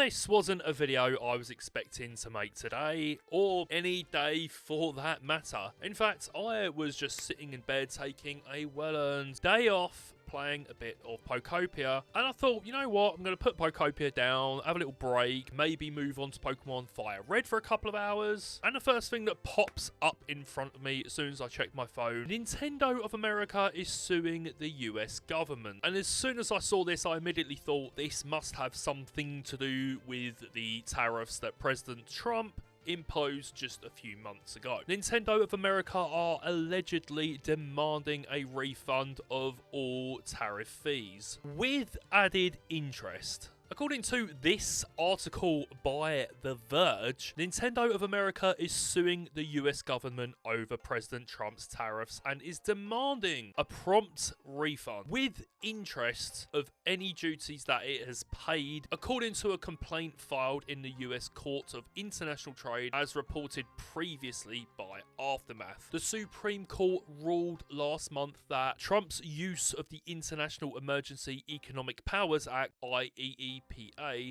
this wasn't a video I was expecting to make today, or any day for that matter. In fact, I was just sitting in bed taking a well-earned day off, playing a bit of Pokopia, and I thought, you know what, I'm going to put Pokopia down, have a little break, maybe move on to Pokemon Fire Red for a couple of hours, and the first thing that pops up in front of me as soon as I check my phone, Nintendo of America is suing the US government. And as soon as I saw this, I immediately thought this must have something to do with the tariffs that President Trump imposed just a few months ago. Nintendo of America are allegedly demanding a refund of all tariff fees with added interest. According to this article by The Verge, Nintendo of America is suing the US government over President Trump's tariffs and is demanding a prompt refund with interest of any duties that it has paid, according to a complaint filed in the US Court of International Trade, as reported previously by Aftermath. The Supreme Court ruled last month that Trump's use of the International Emergency Economic Powers Act, IEEPA,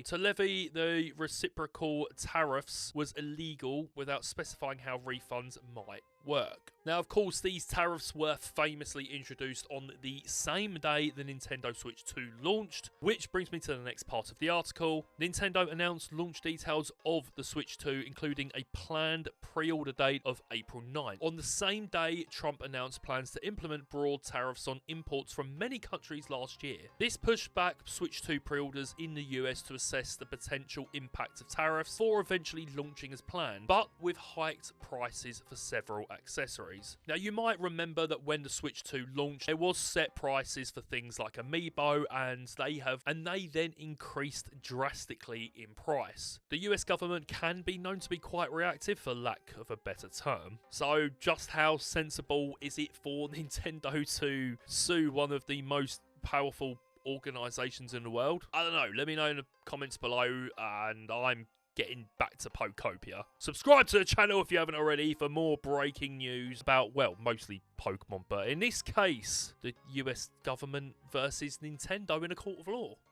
to levy the reciprocal tariffs was illegal without specifying how refunds might work. Now, of course, these tariffs were famously introduced on the same day the Nintendo Switch 2 launched, which brings me to the next part of the article. Nintendo announced launch details of the Switch 2, including a planned pre-order date of April 9. On the same day, Trump announced plans to implement broad tariffs on imports from many countries last year. This pushed back Switch 2 pre-orders in the US to assess the potential impact of tariffs before eventually launching as planned, but with hiked prices for several accessories. Now, you might remember that when the Switch 2 launched, there was set prices for things like Amiibo, and they then increased drastically in price. The US government can be known to be quite reactive, for lack of a better term. So just how sensible is it for Nintendo to sue one of the most powerful organisations in the world? I don't know. Let me know in the comments below, and I'm getting back to Pokopia. Subscribe to the channel if you haven't already for more breaking news about, well, mostly Pokemon, but in this case, the US government versus Nintendo in a court of law.